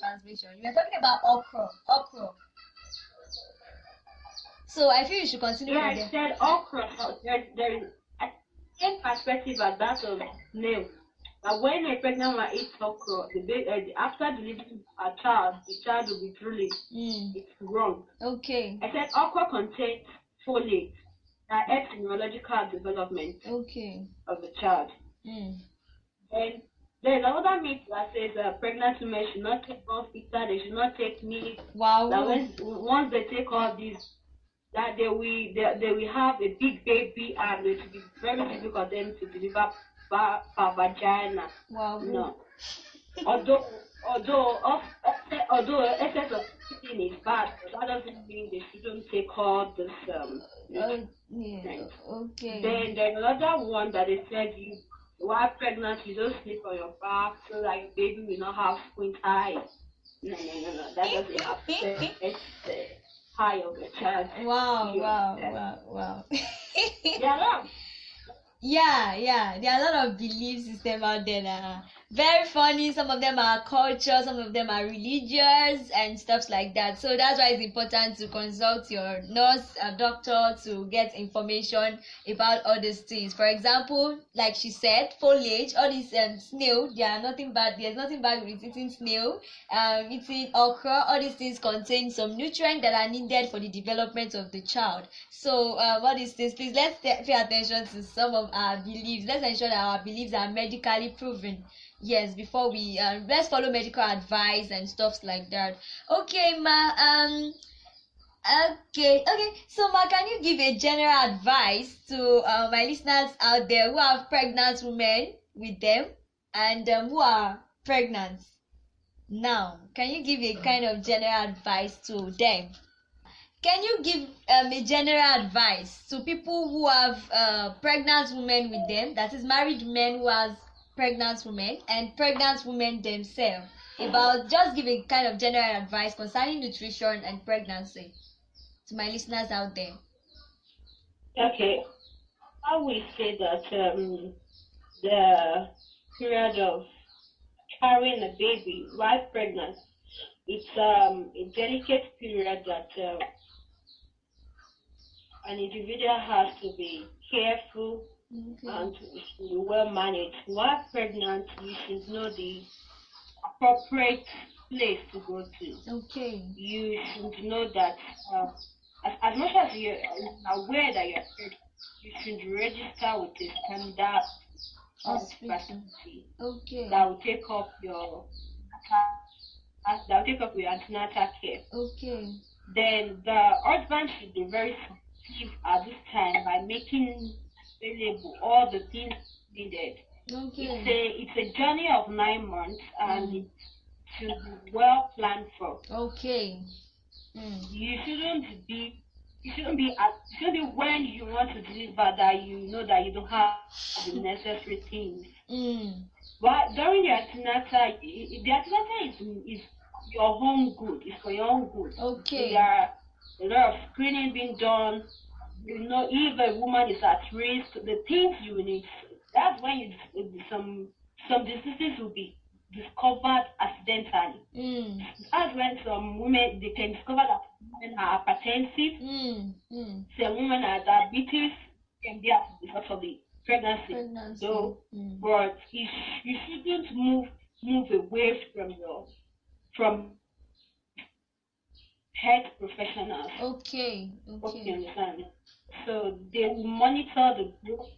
transmission. You were talking about okra. Okra. So I feel you should continue Yeah, from I there. said okra. There is a same perspective as that of snail. But when a pregnant woman eats okra, after delivering a child, the child will be drooling. It's wrong. Okay. I said okra contains folate that aids in neurological development of the child. And there's another myth that says pregnant women should not take Bonfita, they should not take milk. Wow. That once they take all these, that they will have a big baby and it will be very difficult for them to deliver per vagina. Wow. No. Although excess of eating is bad, but that doesn't mean they shouldn't take all this yeah. Okay. Then there's another one that they said while pregnant you don't sleep on your back so that your baby will not have squint eyes. No. That doesn't affect the eye of the child. Wow. Yeah. Yeah. There are a lot of belief systems out there that are very funny. Some of them are culture, some of them are religious and stuff like that. So that's why it's important to consult your nurse or doctor to get information about all these things. For example, like she said, foliage, all these snail, they are nothing bad. There's nothing bad with eating snail, eating okra. All these things contain some nutrients that are needed for the development of the child. So all these things, please let's pay attention to some of our beliefs. Let's ensure that our beliefs are medically proven. Yes, before we let's follow medical advice and stuff like that. Okay, ma. Okay. So, ma, can you give a general advice to my listeners out there who have pregnant women with them and who are pregnant now? Can you give a kind of general advice to them? Can you give a general advice to people who have pregnant women with them, that is married men who has pregnant women and pregnant women themselves, about just give a kind of general advice concerning nutrition and pregnancy to my listeners out there? Okay. I will say that the period of carrying a baby while pregnant, it's a delicate period that an individual has to be careful and to be well managed. While pregnant, you should know the appropriate place to go to. Okay. You should know that as much as you're aware that you're pregnant, you should register with a standard hospital that will take up your antenatal care. Okay. Then the husband should be very sensitive at this time by making available all the things needed. Okay. It's a journey of 9 months and it should be well planned for. Okay. You shouldn't be when you want to deliver that you know that you don't have the necessary things. But during the antenatal, the antenatal is your own good. It's for your own good. Okay. There are a lot of screening being done. You know, if a woman is at risk, the things you need. That's when some diseases will be discovered accidentally. That's when some women they can discover that women are hypertensive. Some women are diabetes can be because of the pregnancy. So, but you shouldn't move away from health professionals. Okay. Hope you understand. So they will monitor the growth.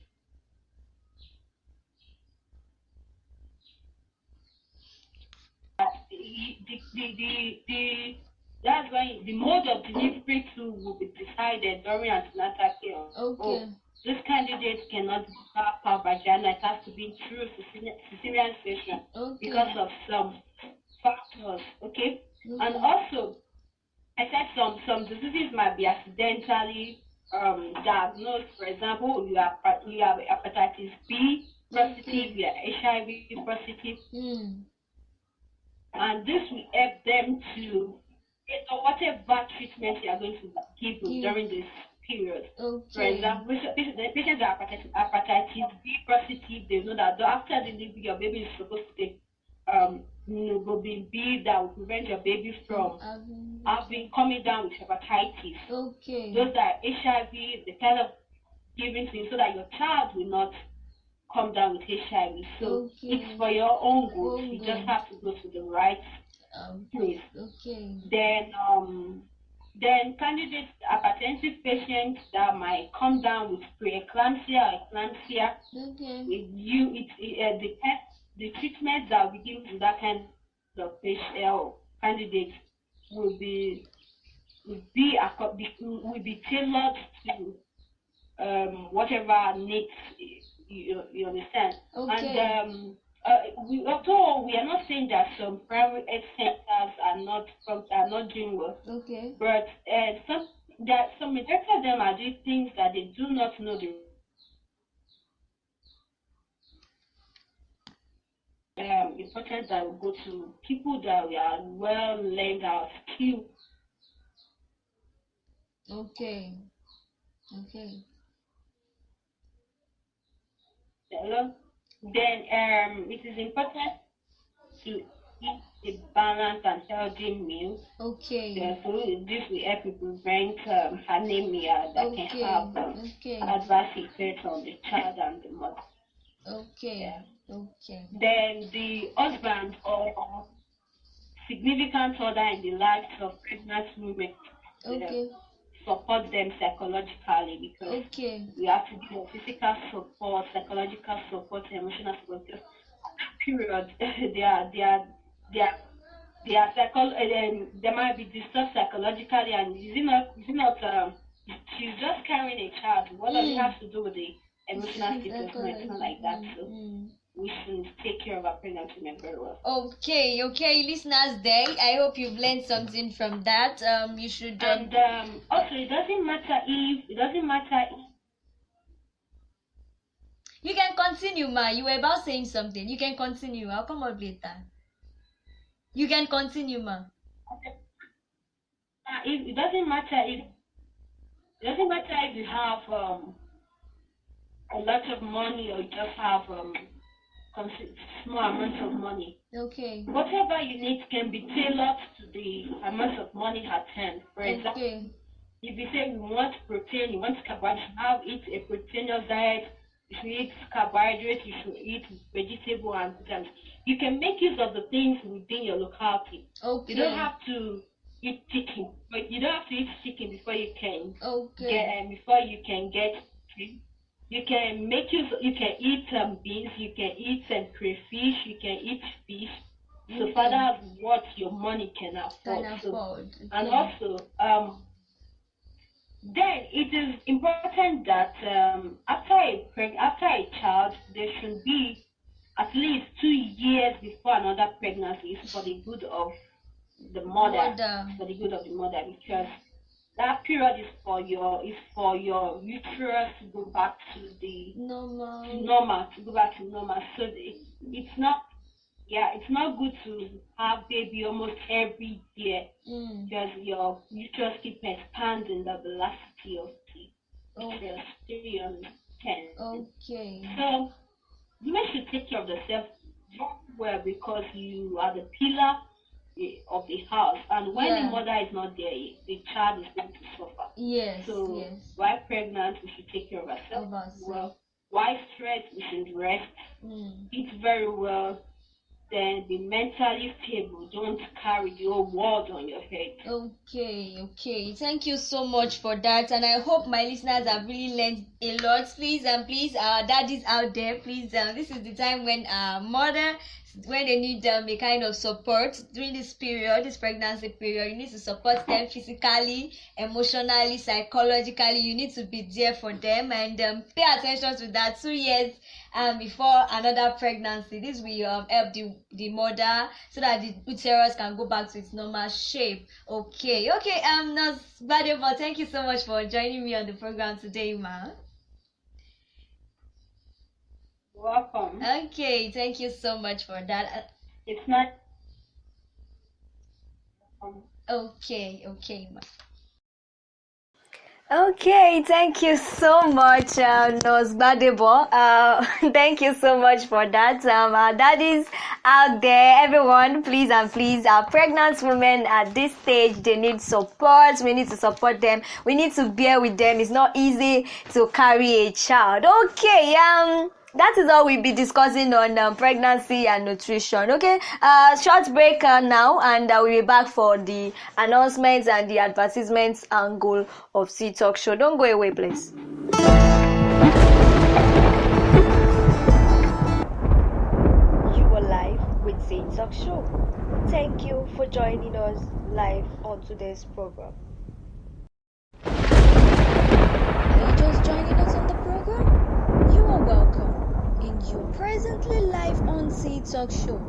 That's why the mode of delivery too will be decided during antenatal care. Okay. This candidate cannot have per vagina. It has to be through cesarean section because of some factors. Okay. And also, I said some diseases might be accidentally diagnosed. For example, you have hepatitis B positive, you are HIV positive, and this will help them to get whatever treatment you are going to give during this period. For example, the patients that are hepatitis B positive, they know that after delivery, your baby is supposed to take hemoglobin B that will prevent your baby from having coming down with hepatitis. Okay. Those are HIV, the kind of giving to you so that your child will not come down with HIV. So it's for your own good. You just have to go to the right place. Okay. Then candidates, hypertensive patients that might come down with preeclampsia or eclampsia. Okay. The treatment that we give to that kind of patient or candidate will be tailored to whatever needs you understand. Okay. And although we are not saying that some private health centers are not doing well, okay, but some majority of them are doing things that they do not know the importance that will go to people that are well learned our skill. Okay. Okay. Hello? Then it is important to eat a balanced and healthy meal. Okay. So this will help you prevent anemia that can have adverse effects on the child and the mother. Okay. Yeah. Okay. Then the husband or significant other in the lives of pregnant women. Support them psychologically because we have to give them physical support, psychological support, emotional support. Because at that period, they might be disturbed psychologically, and she's just carrying a child. What does it have to do with the emotional state? It's not like that. So we should take care of our pregnant women very well. Okay, listeners there. I hope you've learned something from that. You should and also it doesn't matter if you can continue, ma. You were about saying something. You can continue. I'll come up later. You can continue, ma. Okay. It doesn't matter if you have a lot of money or just have small amounts of money. Okay. Whatever you need can be tailored to the amount of money at hand. For example, if you say you want protein, you want carbohydrates, now eat a proteinous diet. If you eat carbohydrates, you should eat vegetable and vegetables. You can make use of the things within your locality. Okay. You don't have to eat chicken, but you don't have to eat chicken before you can get food. You can make use. You can eat beans. You can eat crayfish. You can eat fish. So far that's what your money can afford. And also then it is important that after a child, there should be at least 2 years before another pregnancy is for the good of the mother. For the good of the mother, because that period is for your uterus to go back to the normal. So it's not good to have baby almost every year because your uterus keeps expanding the velocity of the uterus. You understand? Okay. So women should take care of themselves very well because you are the pillar of the house, and when the mother is not there, the child is going to suffer. Yes. So while pregnant, we should take care of ourselves. Well, while stressed, we should rest, eat very well, then be mentally stable. Don't carry the whole world on your head. Okay. Thank you so much for that, and I hope my listeners have really learned a lot. Please, daddies out there, please, this is the time when when they need a kind of support during this pregnancy period. You need to support them physically, emotionally, psychologically. You need to be there for them and pay attention to that 2 years before another pregnancy. This will help the mother so that the uterus can go back to its normal shape. Okay, Nurse Gbadebo, thank you so much for joining me on the program today, ma. Welcome. Okay, thank you so much for that. It's not. Okay, ma. Okay, thank you so much, Nurse Gbadebo. Thank you so much for that. Our daddies out there, everyone, please and please, our pregnant women at this stage, they need support. We need to support them. We need to bear with them. It's not easy to carry a child. Okay, that is all we'll be discussing on pregnancy and nutrition. Okay, short break now, and we'll be back for the announcements and the advertisements angle of C Talk Show. Don't go away, please. You are live with C Talk Show. Thank you for joining us live on today's program. Are you just joining us on the program? You are welcome. You're presently live on C Talk Show.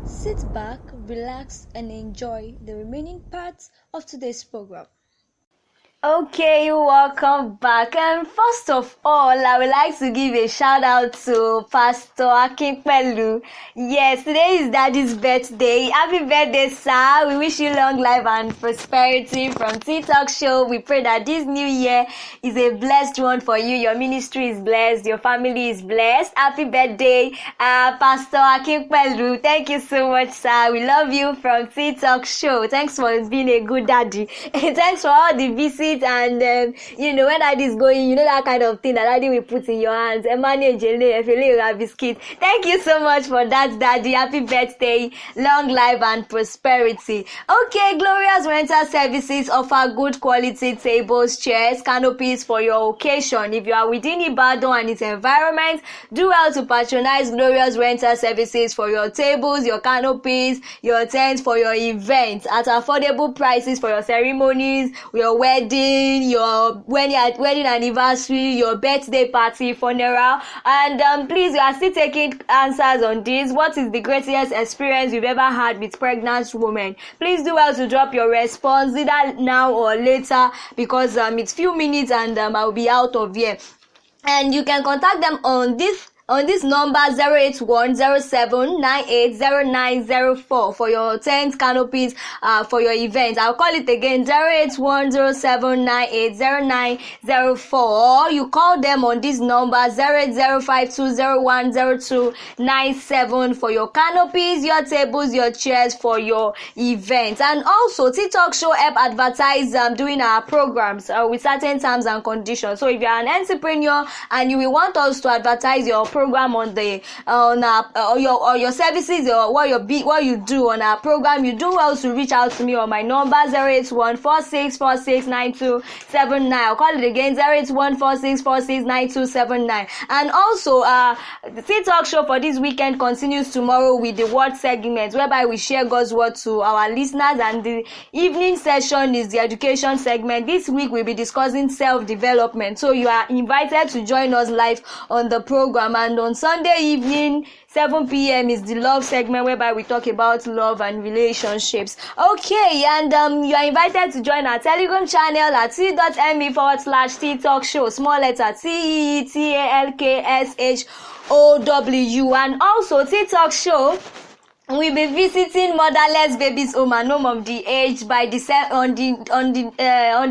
Sit back, relax, and enjoy the remaining parts of today's program. Okay, welcome back. And first of all, I would like to give a shout out to Pastor Akinpelu. Yes, today is Daddy's birthday. Happy birthday, sir. We wish you long life and prosperity from T-Talk Show. We pray that this new year is a blessed one for you. Your ministry is blessed. Your family is blessed. Happy birthday, Pastor Akinpelu. Thank you so much, sir. We love you from T-Talk Show. Thanks for being a good daddy. Thanks for all the visits. And when daddy is going, that kind of thing that daddy will put in your hands. Biscuit. Thank you so much for that, daddy. Happy birthday, long life and prosperity. Okay, Glorious Rental Services offer good quality tables, chairs, canopies for your occasion. If you are within Ibadan and its environment, do well to patronize Glorious Rental Services for your tables, your canopies, your tents for your events at affordable prices for your ceremonies, your wedding, your wedding anniversary, your birthday party, funeral. And please, we are still taking answers on this. What is the greatest experience you've ever had with pregnant women? Please do well to drop your response either now or later, because it's few minutes and I'll be out of here. And you can contact them on this number 08107980904 for your tent canopies for your event. I'll call it again, 08107980904, or you call them on this number 08052010297 for your canopies, your tables, your chairs for your event. And also TikTok Show help advertise doing our programs with certain terms and conditions. So if you're an entrepreneur and you will want us to advertise your program on your services or what you do on our program, you do well to reach out to me on my number 08146469279. I'll call it again, 08146469279. And also the TikTok Show for this weekend continues tomorrow with the word segment, whereby we share God's word to our listeners, and the evening session is the education segment. This week we'll be discussing self-development, so you are invited to join us live on the program. And on Sunday evening 7 p.m. is the love segment, whereby we talk about love and relationships. Okay, and you are invited to join our Telegram channel at t.me/TTalk Show, small letter TETALKSHOW. And also TTalk Show we'll be visiting motherless babies home and home of the age by on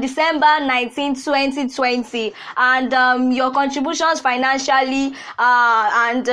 December 19, 2020. And your contributions financially and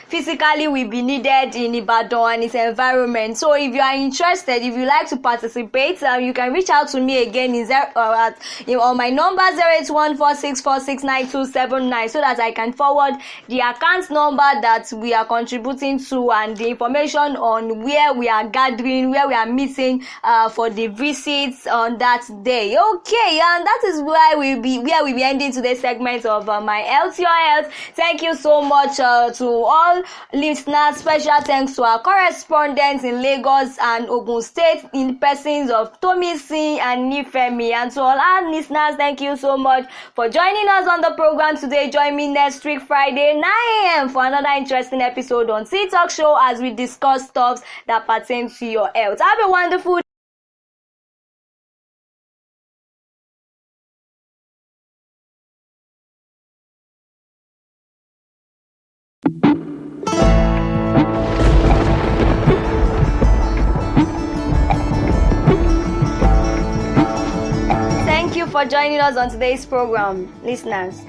physically will be needed in Ibadan and its environment. So if you are interested, if you like to participate, you can reach out to me again on my number 08146469279, so that I can forward the account number that we are contributing to and the information on where we are gathering, where we are meeting for the visits on that day. Okay, and that is where we'll be ending today's segment of My Health Your Health. Thank you so much to all listeners. Special thanks to our correspondents in Lagos and Ogun State in persons of Tomisi and Nifemi. And to all our listeners, thank you so much for joining us on the program today. Join me next week Friday 9 a.m. for another interesting episode on C Talk Show as we discuss stuff that pertain to your health. Have a wonderful for joining us on today's program, listeners.